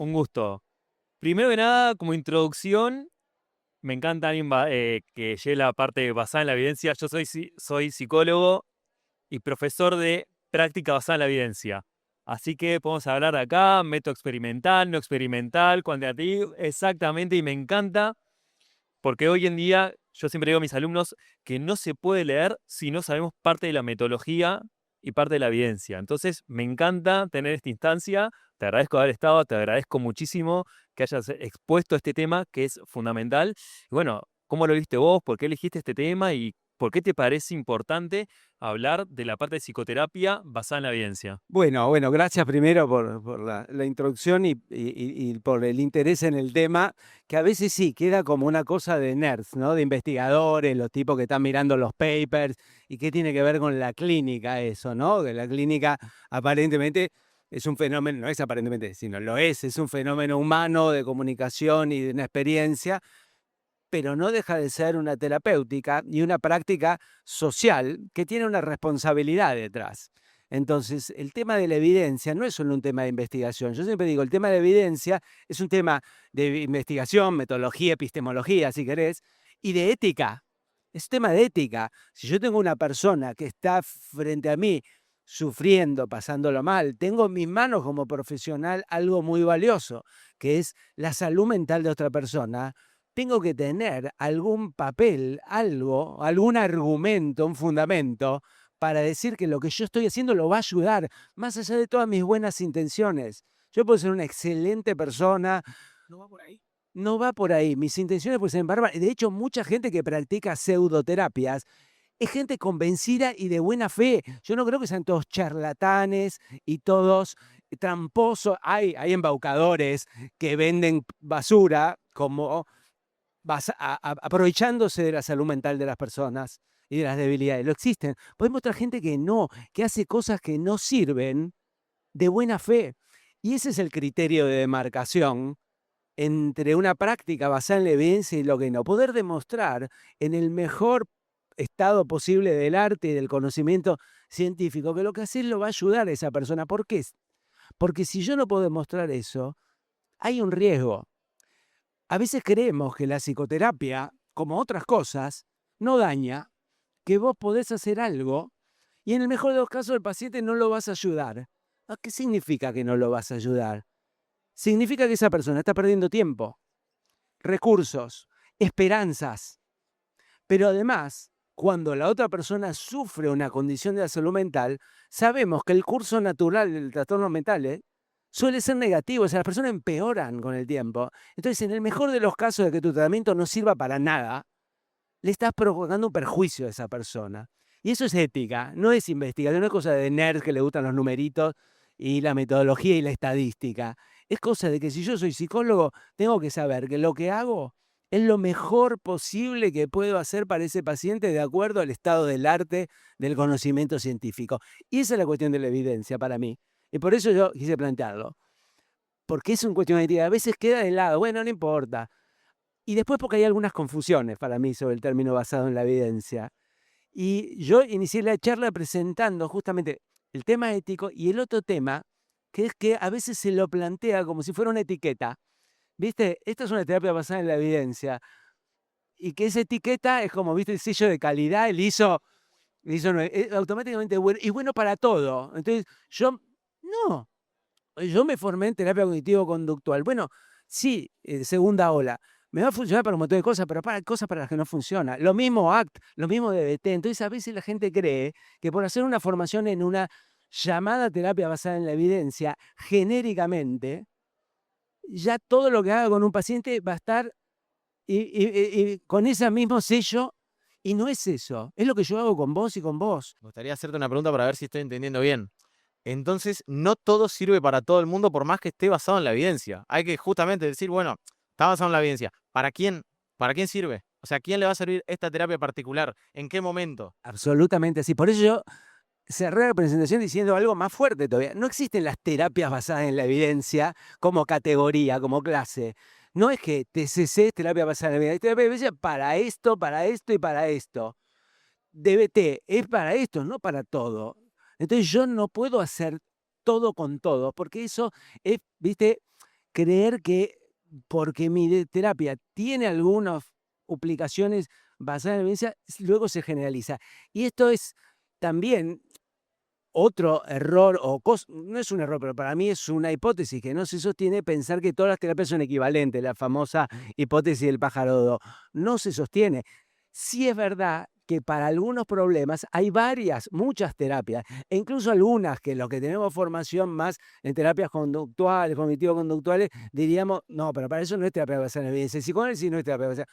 un gusto. Primero que nada, como introducción, me encanta alguien que lleve la parte basada en la evidencia. Yo soy psicólogo y profesor de práctica basada en la evidencia. Así que podemos hablar acá, método experimental, no experimental, cuantitativo, exactamente, y me encanta porque hoy en día yo siempre digo a mis alumnos que no se puede leer si no sabemos parte de la metodología y parte de la evidencia. Entonces, me encanta tener esta instancia. Te agradezco haber estado, te agradezco muchísimo que hayas expuesto este tema que es fundamental. Y bueno, ¿cómo lo viste vos? ¿Por qué elegiste este tema? ¿Y por qué te parece importante hablar de la parte de psicoterapia basada en la evidencia? Bueno, gracias primero por la introducción y por el interés en el tema, que a veces sí queda como una cosa de nerds, ¿no? De investigadores, los tipos que están mirando los papers, y qué tiene que ver con la clínica eso, ¿no? Que la clínica aparentemente es un fenómeno, no es aparentemente, sino lo es un fenómeno humano de comunicación y de una experiencia, pero no deja de ser una terapéutica y una práctica social que tiene una responsabilidad detrás. Entonces, el tema de la evidencia no es solo un tema de investigación. Yo siempre digo, el tema de evidencia es un tema de investigación, metodología, epistemología, si querés, y de ética. Es un tema de ética. Si yo tengo una persona que está frente a mí sufriendo, pasándolo mal, tengo en mis manos como profesional algo muy valioso, que es la salud mental de otra persona. Tengo que tener algún papel, algo, algún argumento, un fundamento para decir que lo que yo estoy haciendo lo va a ayudar, más allá de todas mis buenas intenciones. Yo puedo ser una excelente persona, no va por ahí. No va por ahí, mis intenciones pueden ser bárbaras. De hecho, mucha gente que practica pseudoterapias es gente convencida y de buena fe. Yo no creo que sean todos charlatanes y todos tramposos. Hay embaucadores que venden basura como aprovechándose de la salud mental de las personas y de las debilidades. Lo existen. Podemos otra gente que no, que hace cosas que no sirven de buena fe. Y ese es el criterio de demarcación entre una práctica basada en la evidencia y lo que no. Poder demostrar en el mejor estado posible del arte y del conocimiento científico que lo que haces lo va a ayudar a esa persona. ¿Por qué? Porque si yo no puedo demostrar eso, hay un riesgo. A veces creemos que la psicoterapia, como otras cosas, no daña, que vos podés hacer algo y en el mejor de los casos el paciente no lo vas a ayudar. ¿A qué significa que no lo vas a ayudar? Significa que esa persona está perdiendo tiempo, recursos, esperanzas. Pero además, cuando la otra persona sufre una condición de la salud mental, sabemos que el curso natural del trastorno mental suele ser negativo, o sea, las personas empeoran con el tiempo. Entonces, en el mejor de los casos de que tu tratamiento no sirva para nada, le estás provocando un perjuicio a esa persona. Y eso es ética, no es investigación, no es cosa de nerds que le gustan los numeritos y la metodología y la estadística. Es cosa de que si yo soy psicólogo, tengo que saber que lo que hago es lo mejor posible que puedo hacer para ese paciente de acuerdo al estado del arte, del conocimiento científico. Y esa es la cuestión de la evidencia para mí. Y por eso yo quise plantearlo. Porque es una cuestión de ética. A veces queda de lado, bueno, no importa. Y después porque hay algunas confusiones para mí sobre el término basado en la evidencia. Y yo inicié la charla presentando justamente el tema ético y el otro tema, que es que a veces se lo plantea como si fuera una etiqueta. ¿Viste? Esta es una terapia basada en la evidencia. Y que esa etiqueta es como, ¿viste? El sello de calidad, el ISO automáticamente bueno, y bueno para todo. Entonces, no, yo me formé en terapia cognitivo-conductual. Bueno, sí, segunda ola. Me va a funcionar para un montón de cosas, pero para cosas para las que no funciona. Lo mismo ACT, lo mismo DBT. Entonces, a veces la gente cree que por hacer una formación en una llamada terapia basada en la evidencia, genéricamente, ya todo lo que haga con un paciente va a estar y con ese mismo sello, y no es eso. Es lo que yo hago con vos y con vos. Me gustaría hacerte una pregunta para ver si estoy entendiendo bien. Entonces, no todo sirve para todo el mundo por más que esté basado en la evidencia. Hay que justamente decir, bueno, está basado en la evidencia. ¿Para quién? ¿Para quién sirve? O sea, ¿a quién le va a servir esta terapia particular? ¿En qué momento? Absolutamente así. Por eso yo cerré la presentación diciendo algo más fuerte todavía. No existen las terapias basadas en la evidencia como categoría, como clase. No es que TCC es terapia basada en la evidencia. Hay terapia de evidencia para esto y para esto. DBT es para esto, no para todo. Entonces yo no puedo hacer todo con todo, porque eso es, viste, creer que porque mi terapia tiene algunas aplicaciones basadas en la evidencia, luego se generaliza. Y esto es también otro error, no es un error, pero para mí es una hipótesis que no se sostiene, pensar que todas las terapias son equivalentes, la famosa hipótesis del pájaro dodo. No se sostiene. Sí es verdad que para algunos problemas hay muchas terapias, e incluso algunas que los que tenemos formación más en terapias conductuales, cognitivo-conductuales, diríamos, no, pero para eso no es terapia basada en evidencia. El psicoanálisis no es terapia basada.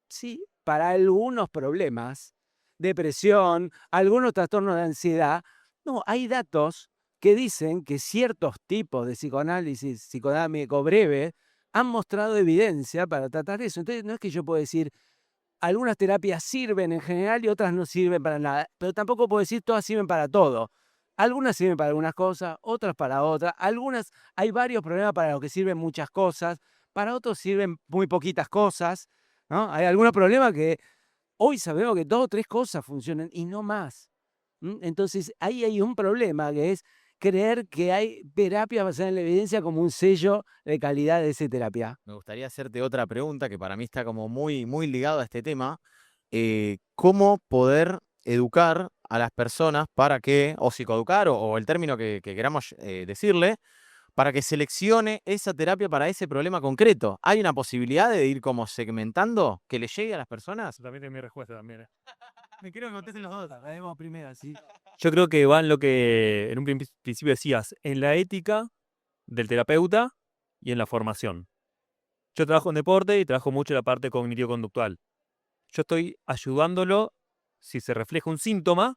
Sí, para algunos problemas, depresión, algunos trastornos de ansiedad, no, hay datos que dicen que ciertos tipos de psicoanálisis psicodinámico breve han mostrado evidencia para tratar eso. Entonces, no es que yo puedo decir, algunas terapias sirven en general y otras no sirven para nada, pero tampoco puedo decir todas sirven para todo. Algunas sirven para algunas cosas, otras para otras. Hay varios problemas para los que sirven muchas cosas, para otros sirven muy poquitas cosas, ¿no? Hay algunos problemas que hoy sabemos que 2 o 3 cosas funcionan y no más. Entonces, ahí hay un problema que es creer que hay terapias basadas en la evidencia como un sello de calidad de esa terapia. Me gustaría hacerte otra pregunta que para mí está como muy, muy ligado a este tema. ¿Cómo poder educar a las personas para que, o psicoeducar, o el término que queramos decirle, para que seleccione esa terapia para ese problema concreto? ¿Hay una posibilidad de ir como segmentando que le llegue a las personas? También es mi respuesta también. Me quiero que contesten los dos, acabemos primero, así. Yo creo que va en lo que en un principio decías, en la ética del terapeuta y en la formación. Yo trabajo en deporte y trabajo mucho la parte cognitivo-conductual. Yo estoy ayudándolo, si se refleja un síntoma,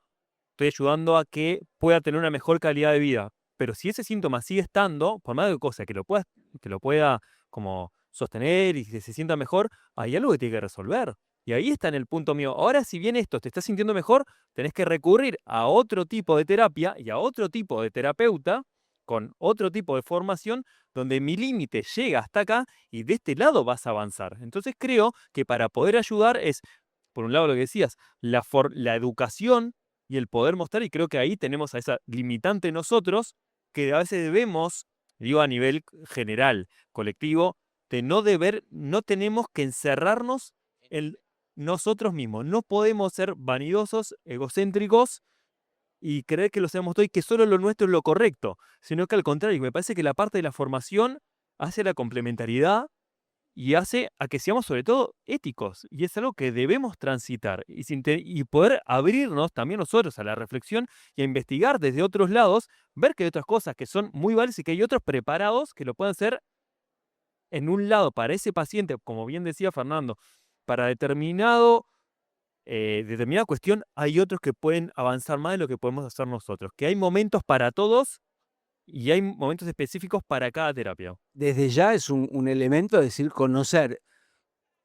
estoy ayudando a que pueda tener una mejor calidad de vida. Pero si ese síntoma sigue estando, por más de cosas que lo pueda como sostener y que se sienta mejor, hay algo que tiene que resolver. Y ahí está en el punto mío. Ahora, si bien esto te está sintiendo mejor, tenés que recurrir a otro tipo de terapia y a otro tipo de terapeuta con otro tipo de formación donde mi límite llega hasta acá y de este lado vas a avanzar. Entonces creo que para poder ayudar es, por un lado lo que decías, la educación y el poder mostrar, y creo que ahí tenemos a esa limitante nosotros, que a veces debemos, digo a nivel general, colectivo, de no tenemos que encerrarnos en nosotros mismos. No podemos ser vanidosos, egocéntricos y creer que lo sabemos todo y que solo lo nuestro es lo correcto, sino que al contrario, me parece que la parte de la formación hace la complementariedad y hace a que seamos sobre todo éticos, y es algo que debemos transitar y poder abrirnos también nosotros a la reflexión y a investigar desde otros lados, ver que hay otras cosas que son muy válidas y que hay otros preparados que lo pueden hacer en un lado para ese paciente, como bien decía Fernando, para determinada cuestión, hay otros que pueden avanzar más de lo que podemos hacer nosotros, que hay momentos para todos y hay momentos específicos para cada terapia. Desde ya es un elemento, es decir, conocer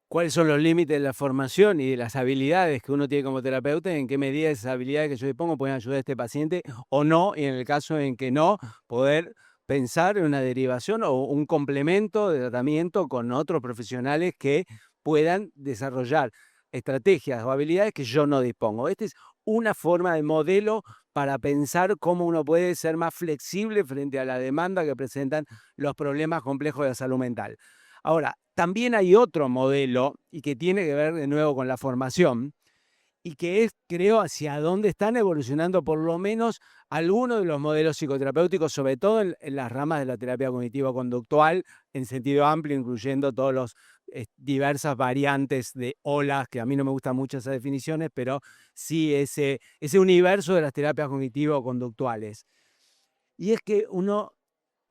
cuáles son los límites de la formación y de las habilidades que uno tiene como terapeuta, en qué medida esas habilidades que yo dispongo pueden ayudar a este paciente o no, y en el caso en que no, poder pensar en una derivación o un complemento de tratamiento con otros profesionales que puedan desarrollar estrategias o habilidades que yo no dispongo. Esta es una forma de modelo para pensar cómo uno puede ser más flexible frente a la demanda que presentan los problemas complejos de la salud mental. Ahora, también hay otro modelo y que tiene que ver de nuevo con la formación y que es, creo, hacia dónde están evolucionando por lo menos algunos de los modelos psicoterapéuticos, sobre todo en las ramas de la terapia cognitivo-conductual, en sentido amplio, incluyendo todas las diversas variantes de olas, que a mí no me gustan mucho esas definiciones, pero sí ese universo de las terapias cognitivo-conductuales. Y es que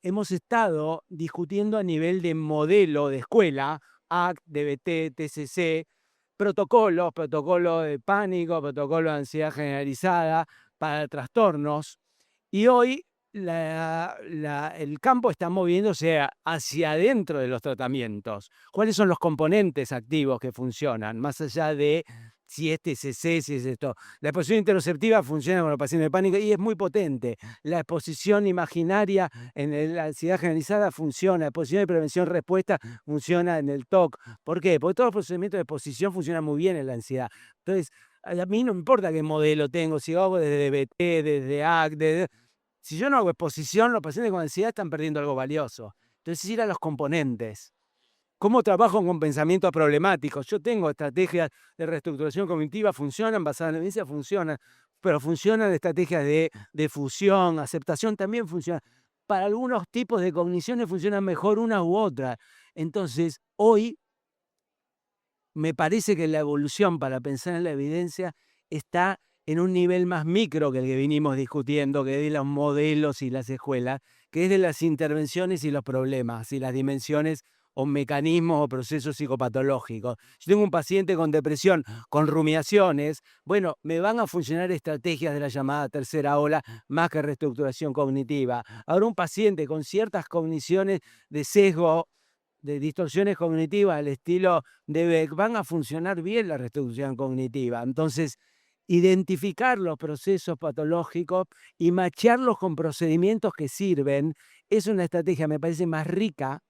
hemos estado discutiendo a nivel de modelo de escuela, ACT, DBT, TCC, protocolos de pánico, protocolos de ansiedad generalizada para trastornos. Y hoy el campo está moviéndose hacia adentro de los tratamientos. ¿Cuáles son los componentes activos que funcionan? Más allá de si es TCC, si es esto. La exposición interoceptiva funciona con los pacientes de pánico y es muy potente. La exposición imaginaria en la ansiedad generalizada funciona. La exposición de prevención-respuesta funciona en el TOC. ¿Por qué? Porque todos los procedimientos de exposición funcionan muy bien en la ansiedad. Entonces, a mí no me importa qué modelo tengo, si hago desde DBT, desde ACT, si yo no hago exposición, los pacientes con ansiedad están perdiendo algo valioso. Entonces ir a los componentes. ¿Cómo trabajo con pensamientos problemáticos? Yo tengo estrategias de reestructuración cognitiva, funcionan, basadas en la evidencia, funcionan, pero funcionan estrategias de fusión, aceptación también funcionan. Para algunos tipos de cogniciones funcionan mejor una u otra. Entonces, hoy me parece que la evolución para pensar en la evidencia está en un nivel más micro que el que vinimos discutiendo, que es de los modelos y las escuelas, que es de las intervenciones y los problemas y las dimensiones o mecanismos o procesos psicopatológicos. Yo tengo un paciente con depresión, con rumiaciones, bueno, me van a funcionar estrategias de la llamada tercera ola más que reestructuración cognitiva. Ahora un paciente con ciertas cogniciones de sesgo, de distorsiones cognitivas al estilo de Beck, van a funcionar bien la reestructuración cognitiva. Entonces, identificar los procesos patológicos y machearlos con procedimientos que sirven es una estrategia, me parece, más rica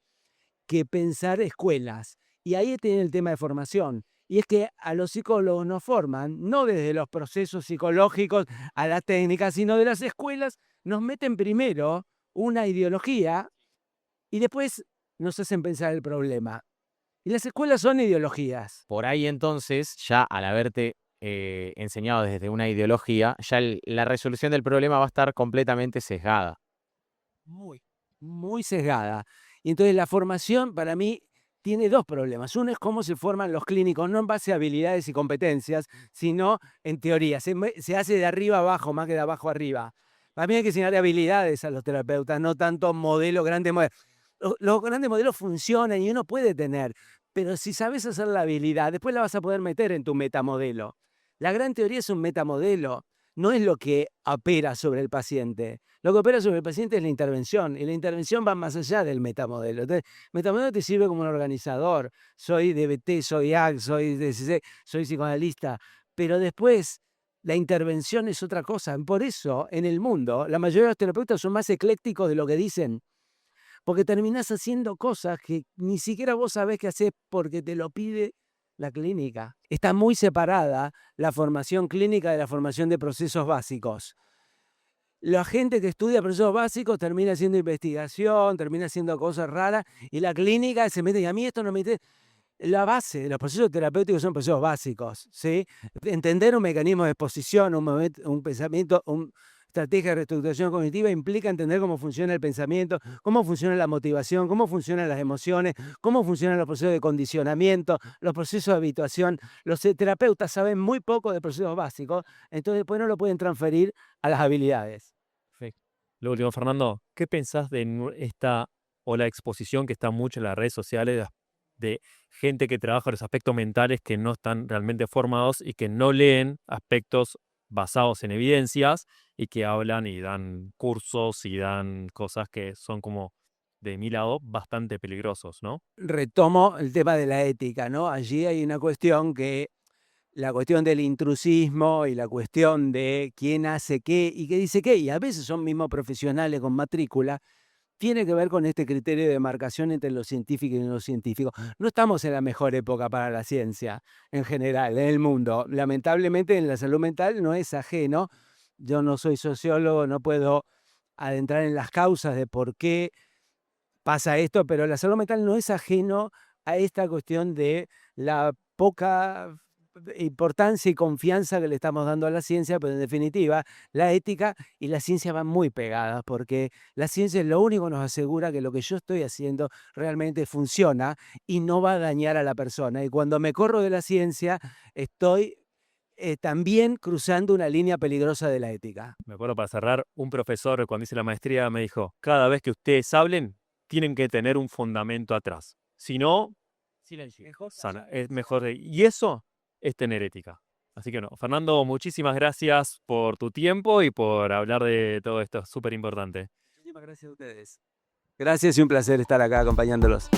que pensar escuelas. Y ahí tiene el tema de formación. Y es que a los psicólogos nos forman, no desde los procesos psicológicos a la técnica, sino de las escuelas, nos meten primero una ideología y después nos hacen pensar el problema. Y las escuelas son ideologías. Por ahí entonces, ya al haberte enseñado desde una ideología, ya la resolución del problema va a estar completamente sesgada. Muy sesgada. Y entonces la formación para mí tiene dos problemas. Uno es cómo se forman los clínicos, no en base a habilidades y competencias, sino en teoría. Se hace de arriba abajo más que de abajo arriba. Para mí hay que enseñar habilidades a los terapeutas, no tanto modelos, grandes modelos. Los grandes modelos funcionan y uno puede tener, pero si sabes hacer la habilidad, después la vas a poder meter en tu metamodelo. La gran teoría es un metamodelo, no es lo que opera sobre el paciente. Lo que opera sobre el paciente es la intervención, y la intervención va más allá del metamodelo. Entonces, el metamodelo te sirve como un organizador. Soy DBT, soy AC, soy DCC, soy psicoanalista, pero después la intervención es otra cosa. Por eso, en el mundo, la mayoría de los terapeutas son más eclécticos de lo que dicen, porque terminás haciendo cosas que ni siquiera vos sabés qué hacer porque te lo pide la clínica. Está muy separada la formación clínica de la formación de procesos básicos. La gente que estudia procesos básicos termina haciendo investigación, termina haciendo cosas raras, y la clínica se mete, y a mí esto no me mete. La base de los procesos terapéuticos son procesos básicos, ¿sí? Entender un mecanismo de exposición, un pensamiento, una estrategia de reestructuración cognitiva implica entender cómo funciona el pensamiento, cómo funciona la motivación, cómo funcionan las emociones, cómo funcionan los procesos de condicionamiento, los procesos de habituación. Los terapeutas saben muy poco de procesos básicos, entonces después no lo pueden transferir a las habilidades. Perfecto. Lo último, Fernando, ¿qué pensás de esta o la exposición que está mucho en las redes sociales de gente que trabaja los aspectos mentales que no están realmente formados y que no leen aspectos basados en evidencias y que hablan y dan cursos y dan cosas que son como, de mi lado, bastante peligrosos, ¿no? Retomo el tema de la ética, ¿no? Allí hay una cuestión la cuestión del intrusismo y la cuestión de quién hace qué y qué dice qué, y a veces son mismos profesionales con matrícula, tiene que ver con este criterio de demarcación entre lo científico y lo científico. No estamos en la mejor época para la ciencia en general, en el mundo. Lamentablemente en la salud mental no es ajeno. Yo no soy sociólogo, no puedo adentrar en las causas de por qué pasa esto, pero la salud mental no es ajeno a esta cuestión de la poca importancia y confianza que le estamos dando a la ciencia, pero en definitiva, la ética y la ciencia van muy pegadas, porque la ciencia es lo único que nos asegura que lo que yo estoy haciendo realmente funciona y no va a dañar a la persona. Y cuando me corro de la ciencia, estoy también cruzando una línea peligrosa de la ética. Me acuerdo, para cerrar, un profesor cuando hice la maestría me dijo, cada vez que ustedes hablen, tienen que tener un fundamento atrás. Si no, Silencio. es mejor. Y eso es tener ética. Así que no, Fernando, muchísimas gracias por tu tiempo y por hablar de todo esto. Es súper importante. Muchísimas gracias a ustedes. Gracias y un placer estar acá acompañándolos.